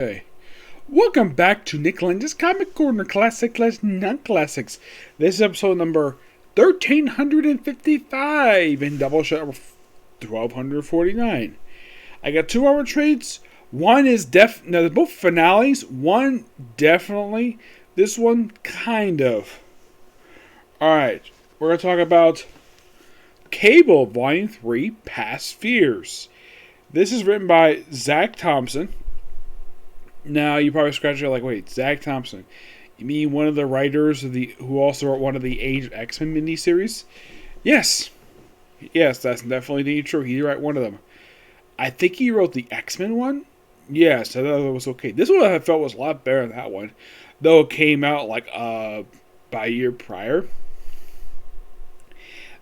Hey, welcome back to Nick Lenz's Comic Corner Classic Non-Classics. This is episode number 1355 in Doubleshot 1249. I got 2 hour trades. One is they're both finales. One definitely. This one kind of. Alright, we're going to talk about Cable Volume 3 Past Fears. This is written by Zach Thompson. Now, you probably scratch your like, wait, Zach Thompson. You mean one of the writers who also wrote one of the Age of X-Men miniseries? Yes. Yes, that's definitely true. He wrote one of them. I think he wrote the X-Men one. Yes, I thought it was okay. This one I felt was a lot better than that one. Though it came out like by a year prior.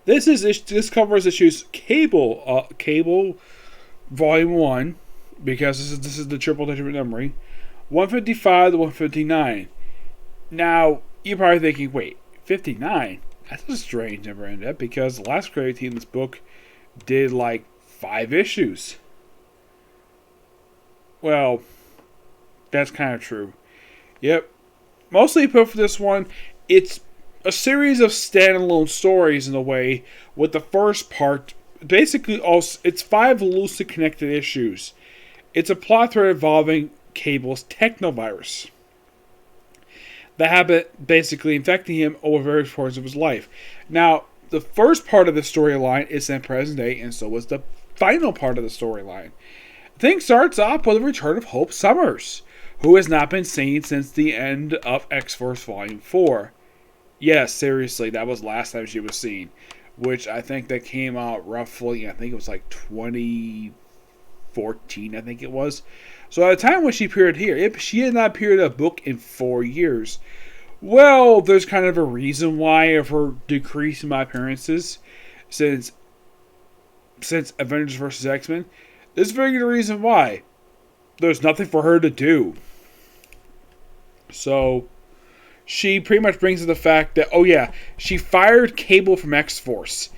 This covers issues Cable Volume 1, because this is the triple digit number. 155 to 159. Now, you're probably thinking, wait, 59? That's a strange number in that, because the last creative team in this book did like 5 issues. Well, that's kind of true. Yep. Mostly put for this one, it's a series of standalone stories in a way, with the first part, basically, it's 5 loosely connected issues. It's a plot thread involving Cable's technovirus that had been basically infecting him over various parts of his life. Now, the first part of the storyline is in present day, and so is the final part of the storyline. Things starts off with the return of Hope Summers, who has not been seen since the end of X-Force Volume 4. Yes, seriously, that was last time she was seen, which I think that came out roughly, I think it was like 2014, I think it was. So at the time when she appeared here, she had not appeared in a book in 4 years. Well, there's kind of a reason why of her decrease in my appearances since Avengers vs. X-Men. There's a very good reason why. There's nothing for her to do. So she pretty much brings to the fact that, oh yeah, she fired Cable from X-Force.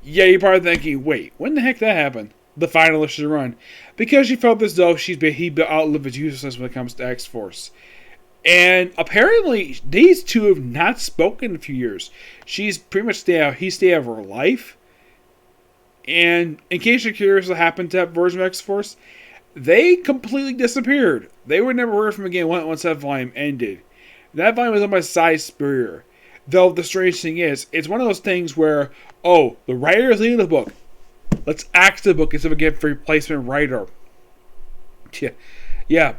Yeah, you're probably thinking, wait, when the heck that happened? The final issue run. Because she felt as though he outlived his uselessness when it comes to X-Force. And apparently, these two have not spoken in a few years. She's pretty much stayed out of her life. And in case you're curious what happened to that version of X-Force, they completely disappeared. They were never heard from again once that volume ended. That volume was done by Cy Spurrier. Though the strange thing is, it's one of those things where, oh, the writer is leading the book. Let's axe the book instead of getting a replacement writer. Yeah.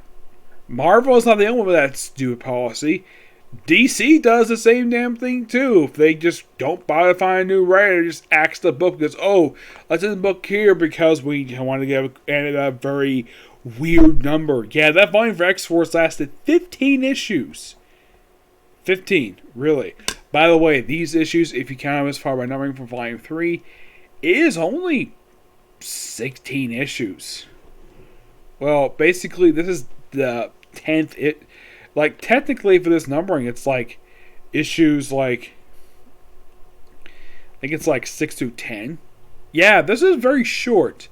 Marvel is not the only one with that stupid policy. DC does the same damn thing too. If they just don't bother to find a new writer, just axe the book because, oh, let's end the book here because we want to get a very weird number. Yeah, that volume for X-Force lasted 15 issues. 15, really. By the way, these issues, if you count them as far by numbering from Volume 3, it is only 16 issues. Well, basically, this is the 10th. Technically, for this numbering, it's like issues like, I think it's like 6 through 10. Yeah, this is very short.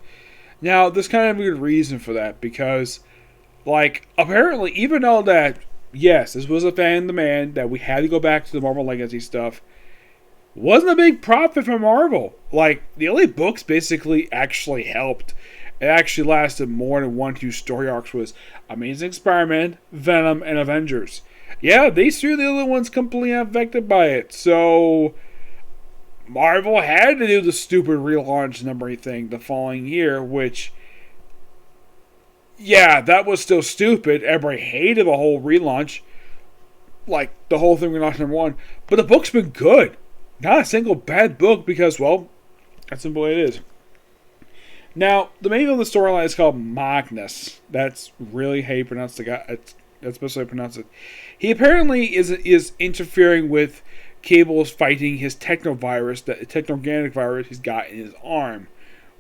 Now, there's kind of a good reason for that, because, apparently, even though that, yes, this was a fan of demand, that we had to go back to the Marvel Legacy stuff, wasn't a big profit for Marvel. The only books basically actually helped. It actually lasted more than 1-2 story arcs was Amazing Spider-Man, Venom, and Avengers. Yeah, these 3 are the only ones completely unaffected by it. So Marvel had to do the stupid relaunch numbering thing the following year, which, yeah, that was still stupid. Everybody hated the whole relaunch. The whole thing relaunch number 1. But the book's been good. Not a single bad book because, well, that's the way it is. Now, the main of the storyline is called Magnus. That's really how you pronounce the guy. That's supposed to pronounce it. He apparently is interfering with Cable's fighting his technovirus, the techno-organic virus he's got in his arm,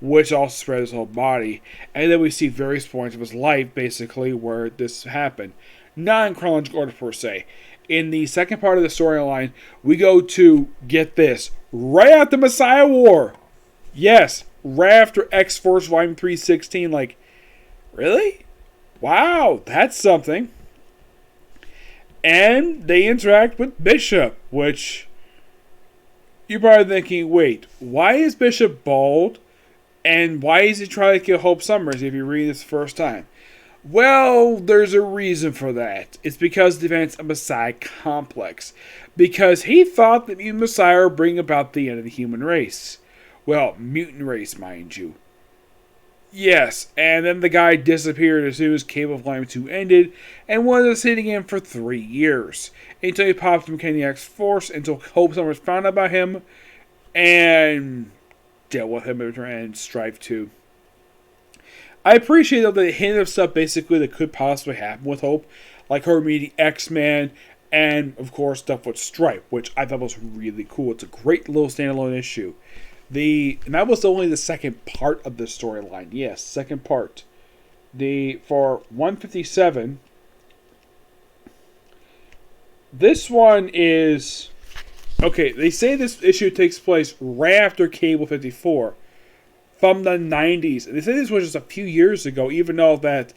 which also spread his whole body. And then we see various points of his life, basically, where this happened. Not in chronological order, per se. In the second part of the storyline, we go to, get this, right after Messiah War. Yes, right after X-Force Volume 316. Really? Wow, that's something. And they interact with Bishop, which you're probably thinking, wait, why is Bishop bald? And why is he trying to kill Hope Summers if you read this the first time? Well, there's a reason for that. It's because of the events of Messiah Complex. Because he thought that the Messiah would bring about the end of the human race. Well, mutant race, mind you. Yes, and then the guy disappeared as soon as Cable of Line 2 ended, and was sitting in for 3 years. Until he popped from Kenny X-Force, until Hope Summers found out about him, and dealt with him and Strife 2. I appreciate that they hinted of stuff basically that could possibly happen with Hope, like her meeting X-Man, and of course stuff with Stripe, which I thought was really cool. It's a great little standalone issue. And that was only the second part of the storyline. Yes, second part. For 157, this one is okay. They say this issue takes place right after Cable 54. From the 90s. And they say this was just a few years ago, even though that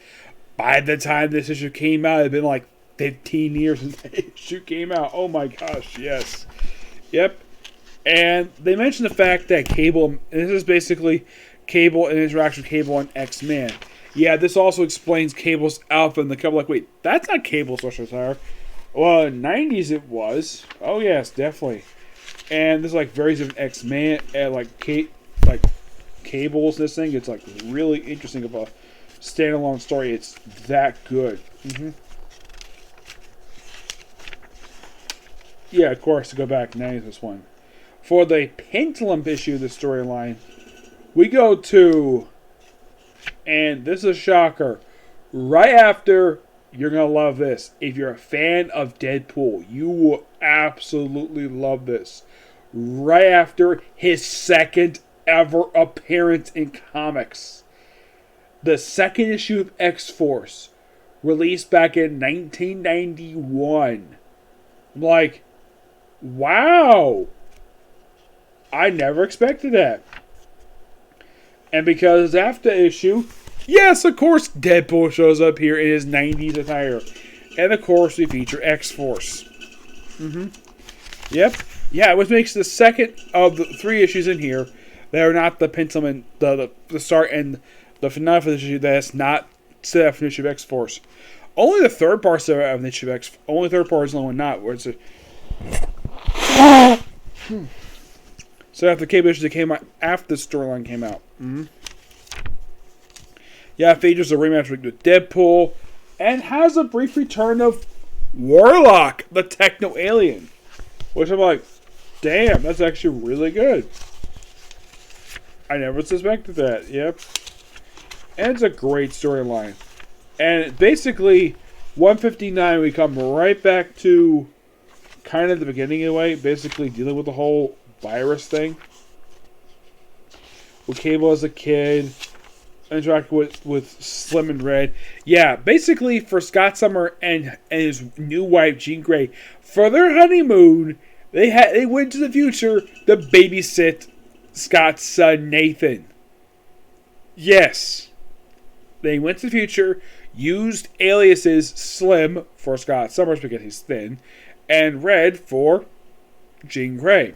by the time this issue came out, it had been like 15 years since the issue came out. Oh my gosh, yes. Yep. And they mentioned the fact that Cable, and this is basically Cable and interaction with Cable and X-Men. Yeah, this also explains Cable's outfit, and the couple like, wait, that's not Cable's social attire. Well, in the 90s it was. Oh yes, definitely. And there's like various different X-Men, and Cables, this thing. It's like really interesting of a standalone story. It's that good. Yeah, of course, to go back, now this one. For the Pendulum issue of the storyline, we go to, and this is a shocker, right after, you're going to love this. If you're a fan of Deadpool, you will absolutely love this. Right after his second ever appearance in comics. The second issue of X-Force, released back in 1991. I'm like, wow! I never expected that. And because after issue, yes, of course, Deadpool shows up here in his 90s attire. And of course, we feature X-Force. Yep. Yeah, which makes the second of the 3 issues in here that are not the Pentiment, the start and the finale for this issue that's not set up for the issue of X-Force. Only the third part set up for the issue of X. Only third part is the only one not, where it's a so after the Cable issue that came out after the storyline came out. Yeah, it features a rematch with Deadpool and has a brief return of Warlock, the techno alien. Which I'm like, damn, that's actually really good. I never suspected that. Yep. And it's a great storyline. And basically, 159, we come right back to kind of the beginning in a way, basically dealing with the whole virus thing. With Cable as a kid, interacting with Slim and Red. Yeah, basically for Scott Summer and his new wife, Jean Grey, for their honeymoon, they went to the future to babysit Scott's son, Nathan. Yes. They went to the future, used aliases Slim for Scott Summers because he's thin, and Red for Jean Grey.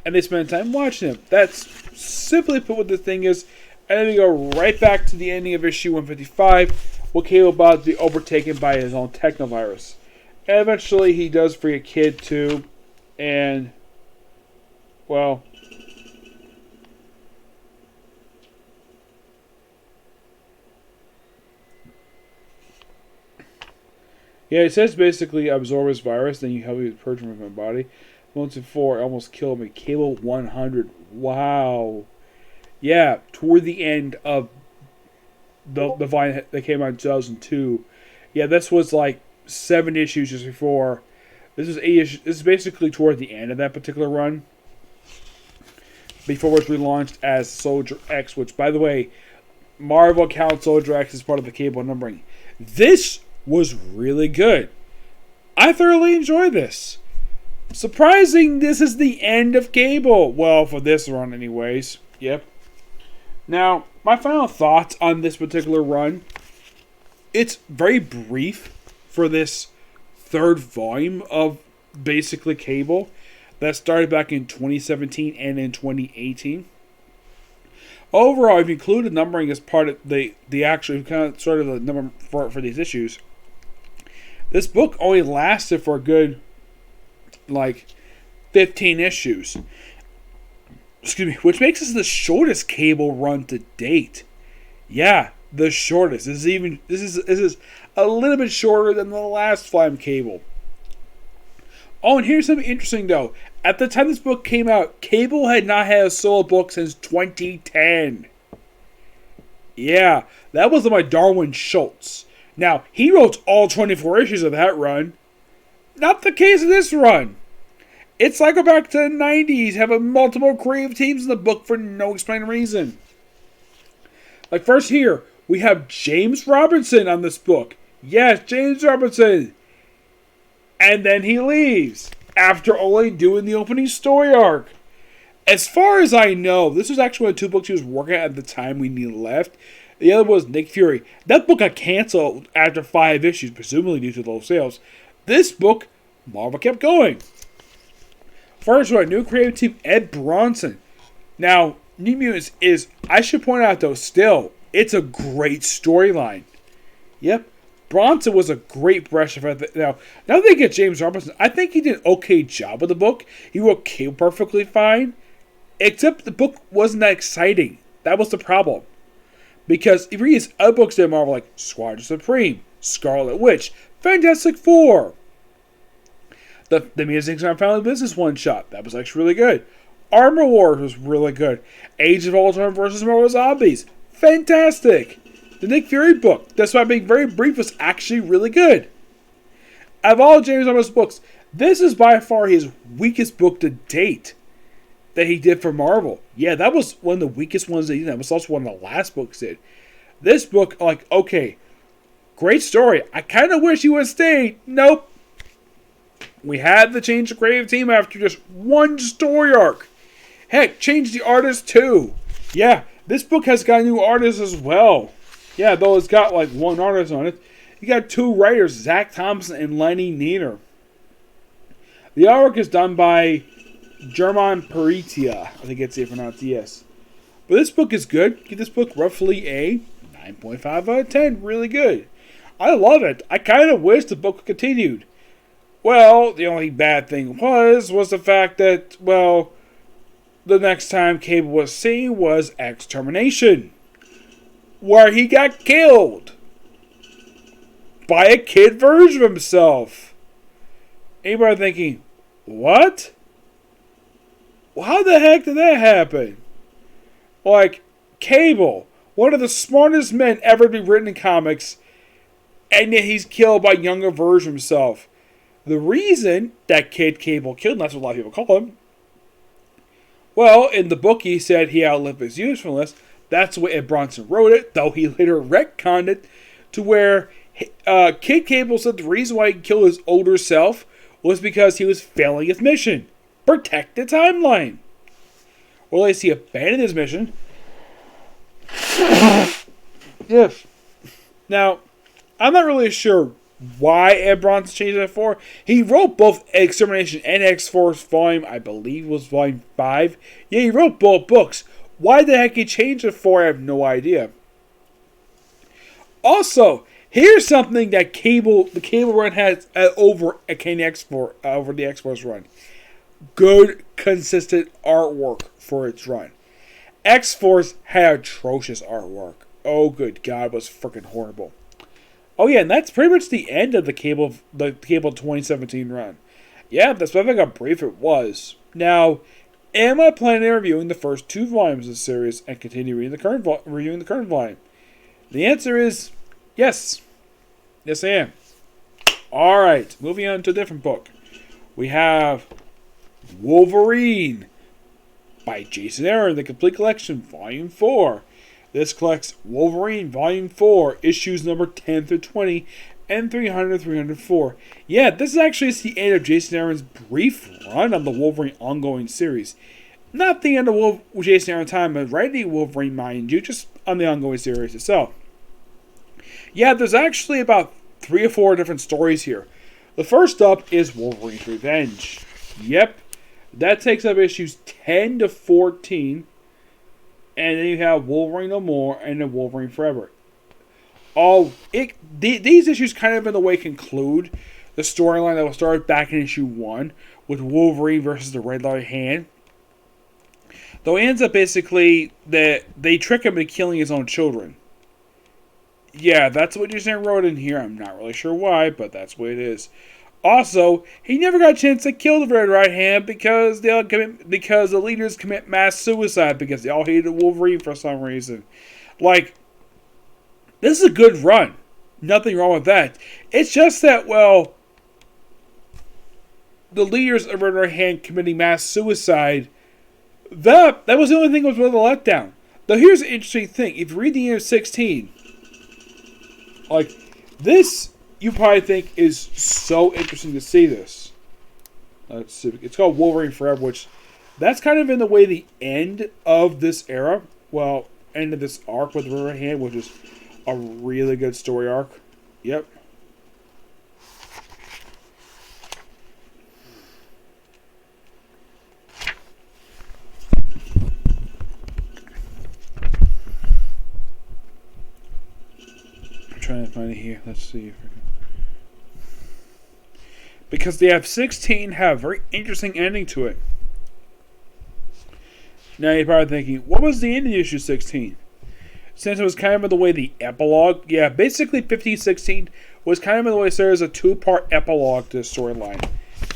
And they spend time watching him. That's simply put what the thing is. And then we go right back to the ending of issue 155, with Cable about to be overtaken by his own technovirus. And eventually he does free a kid too. And, well, yeah, it says basically absorb his virus, then you help me purge him from my body. Once before, it almost killed me. Cable 100. Wow. Yeah, toward the end of the volume that came out in 2002. Yeah, this was like 7 issues just before. This is 8 issues. This is basically toward the end of that particular run. Before it was relaunched as Soldier X, which, by the way, Marvel counts Soldier X as part of the Cable numbering. This was really good. I thoroughly enjoyed this. Surprising, this is the end of Cable. Well, for this run anyways. Yep. Now, my final thoughts on this particular run. It's very brief for this third volume of basically Cable that started back in 2017 and in 2018. Overall, if you include the numbering as part of the actual kind of sort of the number for these issues, this book only lasted for a good 15 issues. Excuse me, which makes this the shortest Cable run to date. Yeah, the shortest. This is a little bit shorter than the last Flame Cable. Oh, and here's something interesting though. At the time this book came out, Cable had not had a solo book since 2010. Yeah, that was by Darwin Schultz. Now, he wrote all 24 issues of that run. Not the case of this run. It's like go back to the 90s, having multiple creative teams in the book for no explained reason. Like first here, we have James Robinson on this book. Yes, James Robinson. And then he leaves after only doing the opening story arc. As far as I know, this was actually one of the two books he was working at the time when he left. The other was Nick Fury. That book got canceled after 5 issues, presumably due to low sales. This book, Marvel kept going. First one, new creative team, Ed Bronson. Now, New Mutants is, I should point out though, still, it's a great storyline. Yep. Bronson was a great breath of it. Now they get James Robinson. I think he did an okay job with the book. He wrote Cable perfectly fine. Except the book wasn't that exciting. That was the problem. Because if you read his other books that Marvel, like Squadron Supreme, Scarlet Witch, Fantastic Four, the Amazing Family Business one-shot, that was actually really good. Armor Wars was really good. Age of Ultron vs. Marvel Zombies, fantastic. The Nick Fury book, despite being very brief, was actually really good. Out of all James Robinson's books, this is by far his weakest book to date that he did for Marvel. Yeah, that was one of the weakest ones that he did. That was also one of the last books he did. This book, okay, great story. I kind of wish he would have stayed. Nope. We had to change the creative team after just one story arc. Heck, change the artist too. Yeah, this book has got new artists as well. Yeah, though it's got one artist on it. You got 2 writers, Zach Thompson and Lenny Neder. The artwork is done by German Peritia. I think it's pronounced, yes. But this book is good. Give this book roughly a 9.5 out of 10. Really good. I love it. I kind of wish the book continued. Well, the only bad thing was the fact that, the next time Cable was seen was Extermination, where he got killed by a kid version of himself. Anybody thinking, what? Well, how the heck did that happen? Cable, one of the smartest men ever to be written in comics, and yet he's killed by a younger version of himself. The reason that kid Cable killed, and that's what a lot of people call him, well, in the book he said he outlived his usefulness. That's the way Ed Bronson wrote it, though he later retconned it to where Kid Cable said the reason why he killed his older self was because he was failing his mission. Protect the timeline. Well, at least he abandoned his mission. Yes. Now, I'm not really sure why Ed Bronson changed that for. He wrote both Extermination and X-Force volume, I believe was volume 5. Yeah, he wrote both books. Why the heck he changed it for, I have no idea. Also, here's something that the Cable run has over the X-Force run. Good, consistent artwork for its run. X-Force had atrocious artwork. Oh, good God, it was freaking horrible. Oh yeah, and that's pretty much the end of the Cable 2017 run. Yeah, that's what I think how brief it was. Now, am I planning on reviewing the first 2 volumes of the series and continue reviewing the current volume? The answer is yes. Yes, I am. Alright, moving on to a different book. We have Wolverine by Jason Aaron, the Complete Collection, Volume 4. This collects Wolverine, Volume 4, issues number 10 through 20, and 300 304. Yeah, this is actually the end of Jason Aaron's brief run on the Wolverine ongoing series. Not the end of Jason Aaron Time, but right at the Wolverine, mind you, just on the ongoing series itself. Yeah, there's actually about 3 or 4 different stories here. The first up is Wolverine's Revenge. Yep, that takes up issues 10 to 14. And then you have Wolverine No More and then Wolverine Forever. These issues kind of in a way conclude the storyline that was started back in issue 1 with Wolverine versus the Red Light Hand. Though it ends up basically that they trick him into killing his own children. Yeah, that's what Jason wrote in here. I'm not really sure why, but that's what it is. Also, he never got a chance to kill the Red Right Hand because the leaders commit mass suicide because they all hated Wolverine for some reason. Like, this is a good run. Nothing wrong with that. It's just that, well, the leaders of Red Right Hand committing mass suicide, that was the only thing that was really a letdown. Though here's an interesting thing. If you read the end of 16, like, this, you probably think is so interesting to see this. Let's see. It's called Wolverine Forever, which that's kind of in the way the end of this era. Well, end of this arc with Red Right Hand, which is a really good story arc. Yep. Trying to find it here. Let's see if we can. Because they have 16 have a very interesting ending to it. Now you're probably thinking, what was the ending of issue 16? Since it was kind of in the way the epilogue, yeah, basically 15-16 was kind of in the way there's a 2-part epilogue to the storyline.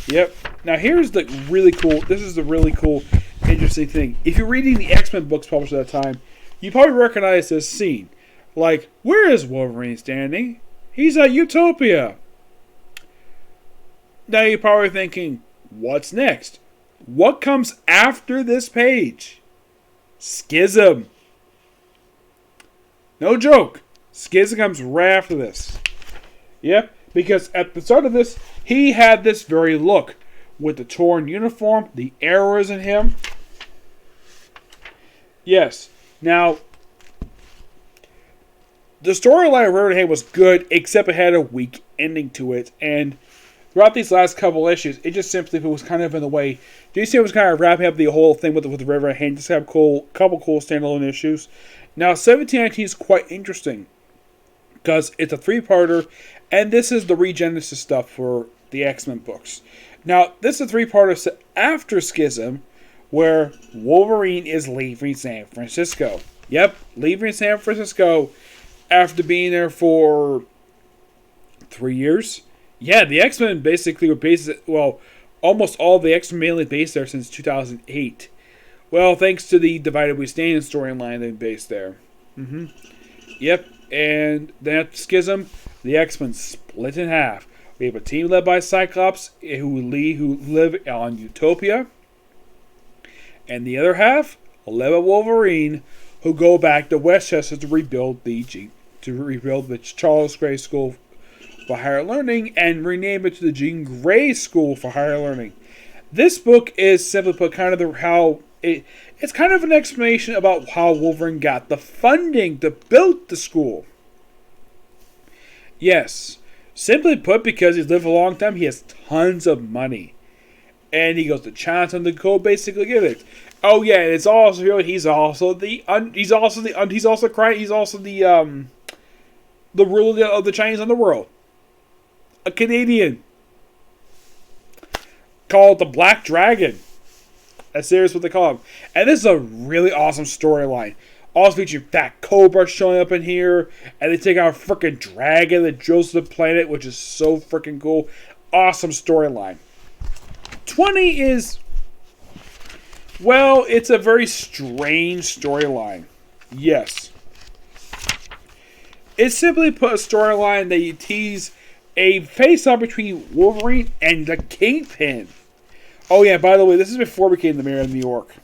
Yep. Now here's the really cool, this is the really cool, interesting thing. If you're reading the X-Men books published at that time, you probably recognize this scene. Like, where is Wolverine standing? He's at Utopia. Now you're probably thinking, what's next? What comes after this page? Schism. No joke. Schism comes right after this. Yep, because at the start of this, he had this very look. With the torn uniform, the arrows in him. Yes. Now, the storyline of Riverhead was good, except it had a weak ending to it. And throughout these last couple issues, it just simply was kind of in the way. DC was kind of wrapping up the whole thing with the Riverhead, just have couple cool standalone issues. Now, 1719 is quite interesting because it's a 3-parter, and this is the Regenesis stuff for the X-Men books. Now, this is a 3-parter after Schism, where Wolverine is leaving San Francisco. Yep, leaving San Francisco after being there for 3 years. Yeah, the X-Men basically were based, well, almost all the X-Men mainly based there since 2008. Well, thanks to the Divided We Stand storyline they've based there. Yep, and then after Schism, the X-Men split in half. We have a team led by Cyclops who live on Utopia. And the other half, led by Wolverine, who go back to Westchester to rebuild the Charles Gray School for Higher Learning and rename it to the Jean Grey School for Higher Learning. This book is simply put kind of it's kind of an explanation about how Wolverine got the funding to build the school. Yes, simply put, because he's lived a long time, he has tons of money, and he goes to China to go basically get it. Oh yeah, and it's also here. He's also the ruler of the Chinese underworld, a Canadian called the Black Dragon. That's seriously what they call him. And this is a really awesome storyline. Also featuring Fat Cobra showing up in here, and they take out a freaking dragon that drills to the planet, which is so freaking cool. Awesome storyline. 20 is, well, it's a very strange storyline. Yes. It's simply put a storyline that you tease a face-off between Wolverine and the Kingpin. Oh yeah, by the way, this is before we became the mayor of New York.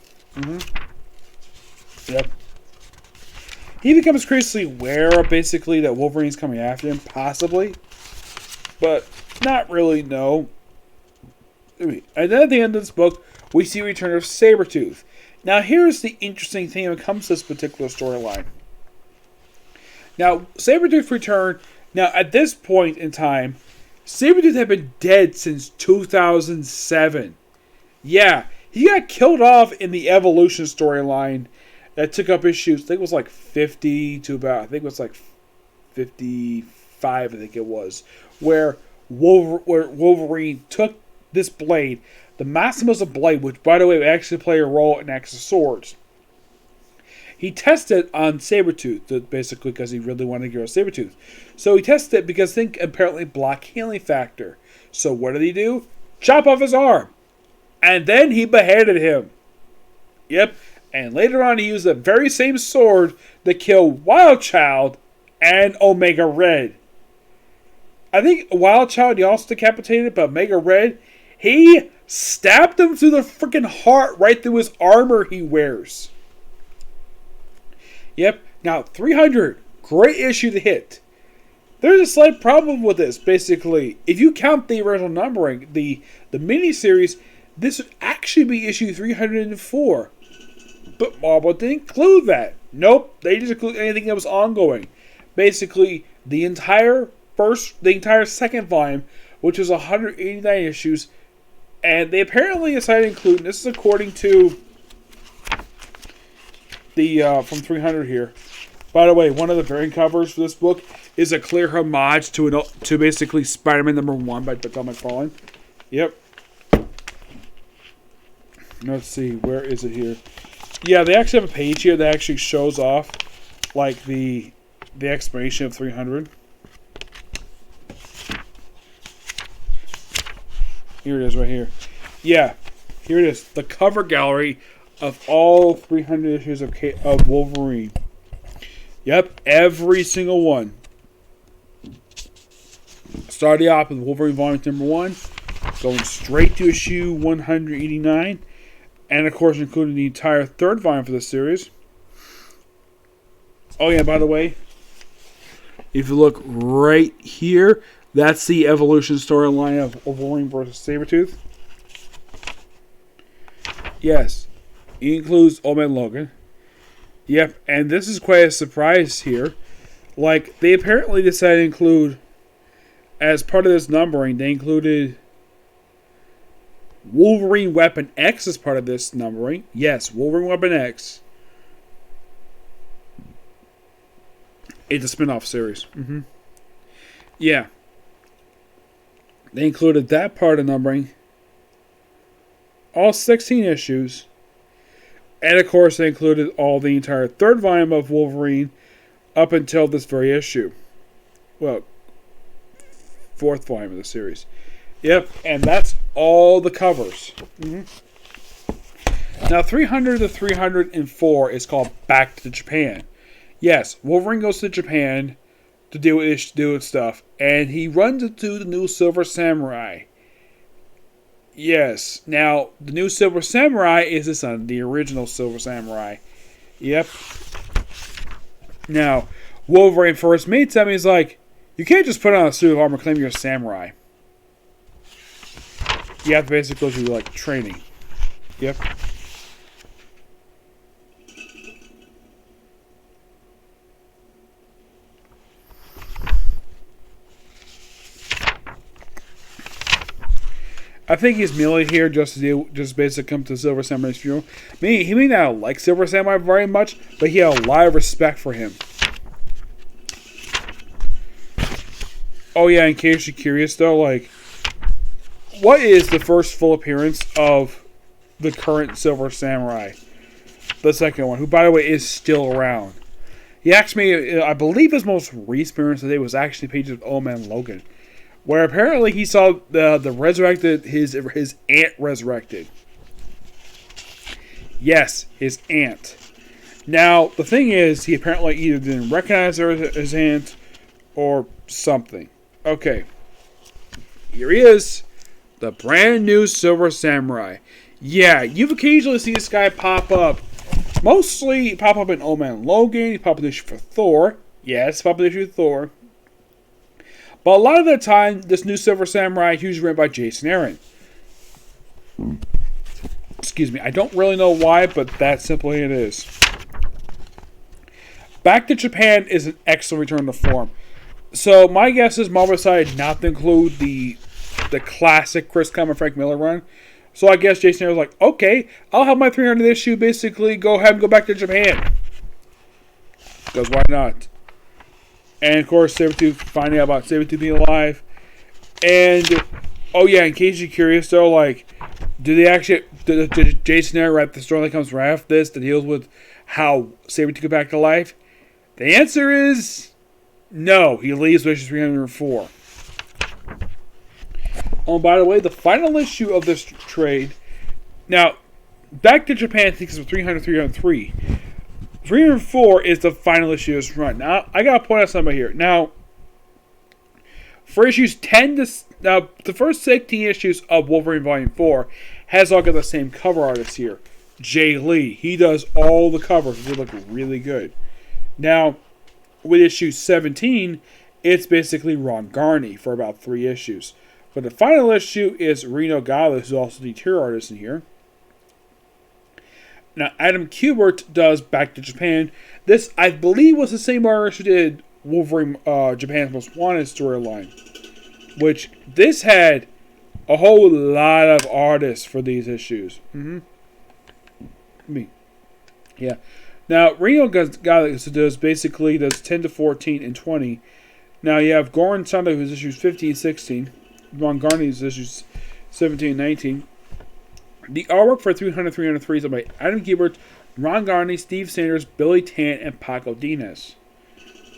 Yep. He becomes increasingly aware of basically that Wolverine's coming after him, possibly. But not really, no. And then at the end of this book, we see a return of Sabretooth. Now, here's the interesting thing when it comes to this particular storyline. Now, Sabretooth returned. Now, at this point in time, Sabretooth had been dead since 2007. Yeah, he got killed off in the Evolution storyline that took up issues, I think it was like 50 to about, I think it was like 55, I think it was, where Wolverine took this blade, the Maximus of Blade, which, by the way, would actually play a role in X of Swords. He tested on Sabretooth, basically because he really wanted to get rid of Sabretooth. So he tested it because think apparently block healing factor. So what did he do? Chop off his arm. And then he beheaded him. Yep. And later on he used the very same sword to kill Wild Child and Omega Red. I think Wild Child he also decapitated, but Omega Red, he stabbed him through the freaking heart right through his armor he wears. Yep. Now, 300. Great issue to hit. There's a slight problem with this, basically. If you count the original numbering, the miniseries, this would actually be issue 304. But Marvel didn't include that. Nope. They just included anything that was ongoing. Basically, the entire second volume, which was 189 issues, and they apparently decided to include, and this is according to the from 300 here. By the way, one of the variant covers for this book is a clear homage to basically Spider-Man #1 by Tom McFarlane. Yep. Let's see, where is it here? Yeah, they actually have a page here that actually shows off like the explanation of 300. Here it is right here. Yeah, here it is. The cover gallery of all 300 issues of Wolverine. Yep, every single one. Starting off with Wolverine Volume #1, going straight to issue 189, and of course including the entire third volume for the series. Oh yeah, by the way, if you look right here, that's the Evolution storyline of Wolverine vs. Sabretooth. Yes. It includes Old Man Logan. Yep, and this is quite a surprise here. Like, they apparently decided to include, as part of this numbering, they included Wolverine Weapon X as part of this numbering. Yes, Wolverine Weapon X. It's a spin-off series. Yeah. They included that part of numbering. All 16 issues. And of course, they included the entire third volume of Wolverine up until this very issue. Well, fourth volume of the series. Yep, and that's all the covers. Now, 300 to 304 is called Back to Japan. Yes, Wolverine goes to Japan to do with stuff, and he runs into the new Silver Samurai. Yes. Now, the new Silver Samurai is the son of the original Silver Samurai. Yep. Now, Wolverine first meets him. He's like, you can't just put on a suit of armor and claim you're a samurai. You have to basically go through, like, training. Yep. I think he's merely here just basically come to Silver Samurai's funeral. He may not like Silver Samurai very much, but he had a lot of respect for him. Oh yeah, in case you're curious though, like, what is the first full appearance of the current Silver Samurai? The second one, who by the way is still around. He asked me, I believe his most recent appearance today was actually pages of Old Man Logan, where apparently he saw the resurrected, his aunt resurrected. Yes, his aunt. Now, the thing is, he apparently either didn't recognize her as his aunt or something. Okay. Here he is. The brand new Silver Samurai. Yeah, you've occasionally seen this guy pop up. Mostly pop up in Old Man Logan. He pop up in the issue for Thor. Yes, pop up in the issue for Thor. But a lot of the time, this new Silver Samurai is usually written by Jason Aaron. Excuse me. I don't really know why, but that simply it is. Back to Japan is an excellent return to form. So my guess is Marvel decided not to include the classic Chris Claremont and Frank Miller run. So I guess Jason Aaron was like, okay, I'll have my 300 issue basically go ahead and go back to Japan. Because why not? And of course, Sabretooth finding out about Sabretooth being alive. And, oh yeah, in case you're curious though, like, did Jason Aaron write the story that comes right after this that deals with how Sabretooth got back to life? The answer is no. He leaves with issue 304. Oh, by the way, the final issue of this trade. Now, back to Japan, I think it's 300, 303. 304 is the final issue of this run. Now, I gotta point out something here. Now, for issues 10 to... Now, the first 16 issues of Wolverine Volume 4 has all got the same cover artist here. Jay Lee. He does all the covers. They look really good. Now, with issue 17, it's basically Ron Garney for about 3 issues. But the final issue is Reno Gala, who's also the interior artist in here. Now, Adam Kubert does Back to Japan. This, I believe, was the same artist who did Wolverine, Japan's Most Wanted storyline. Which, this had a whole lot of artists for these issues. Yeah. Now, Reno Gala does 10 to 14 and 20. Now, you have Goran Sanda, who's issues 15 and 16. Ron Garney's issues 17 and 19. The artwork for 300, 303 is by Adam Kubert, Ron Garney, Steve Sanders, Billy Tant, and Paco Dinas.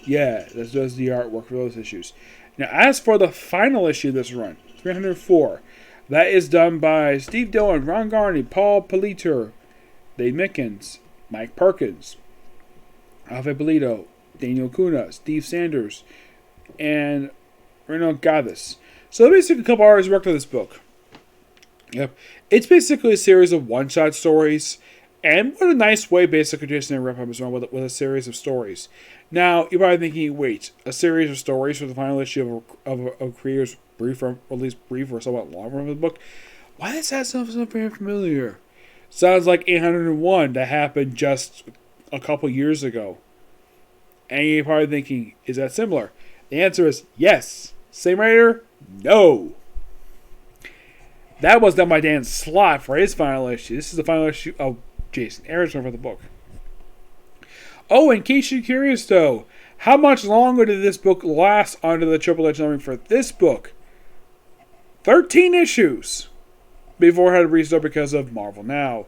Yeah, that's the artwork for those issues. Now, as for the final issue of this run, 304, that is done by Steve Dillon, Ron Garney, Paul Politer, Dave Mickens, Mike Perkins, Alfred Polito, Daniel Cunha, Steve Sanders, and Reno Gathis. So basically a couple artists worked on this book. Yep. It's basically a series of one-shot stories. And what a nice way basically Jason and Rep is on with a series of stories. Now, you're probably thinking, wait, a series of stories for the final issue of a creator's brief, or at least brief or somewhat long run of the book? Why does that sound so very familiar? Sounds like 801 that happened just a couple years ago. And you're probably thinking, is that similar? The answer is yes. Same writer? No. That was done by Dan Slott for his final issue. This is the final issue of Jason Aaron's run for the book. Oh, in case you're curious though, how much longer did this book last under the Triple H numbering for this book? 13 issues before it had to restart because of Marvel Now.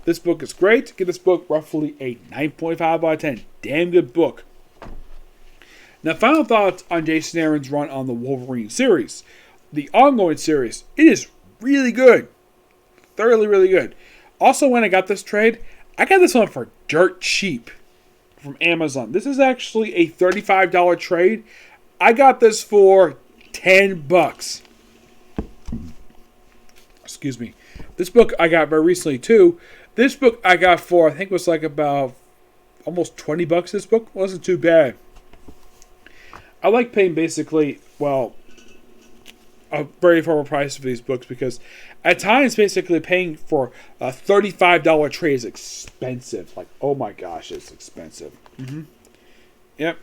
This book is great. Give this book roughly a 9.5 out of 10. Damn good book. Now, final thoughts on Jason Aaron's run on the Wolverine series. The ongoing series, it is really good. Thoroughly, really good. Also, when I got this trade, I got this one for dirt cheap from Amazon. This is actually a $35 trade. I got this for $10. Excuse me. This book I got very recently too. This book I got for, I think it was like about almost $20. This book wasn't too bad. I like paying basically, well, a very affordable price for these books because at times basically paying for a $35 trade is expensive. Like, oh my gosh, it's expensive. Yep.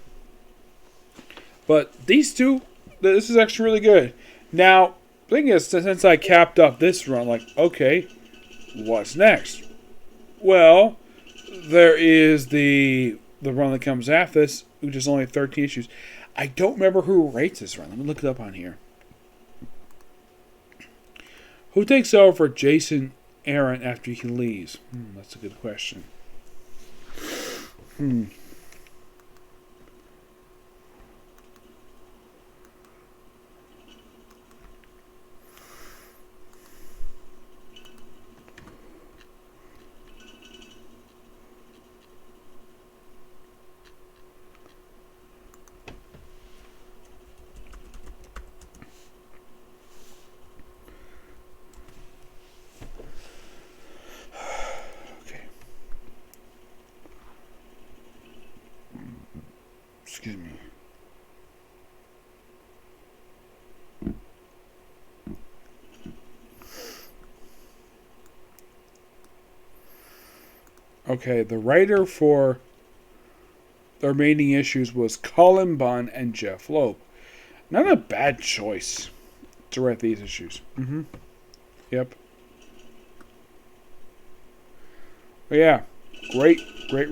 But these two, this is actually really good. Now, the thing is, since I capped up this run, like, okay, what's next? Well, there is the run that comes after this, which is only 13 issues. I don't remember who writes this run. Let me look it up on here. Who takes over for Jason Aaron after he leaves? That's a good question. Okay, the writer for the remaining issues was Colin Bunn and Jeff Loeb. Not a bad choice to write these issues. Yep. But yeah, great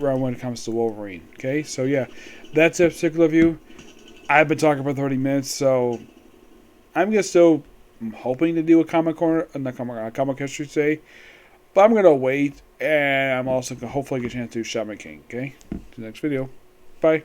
run when it comes to Wolverine. Okay, so yeah, that's a particular view. I've been talking for 30 minutes, so I'm hoping to do a comic corner, not comic history today, but I'm gonna wait, and I'm also gonna hopefully get a chance to do Shaman King. Okay, to the next video. Bye.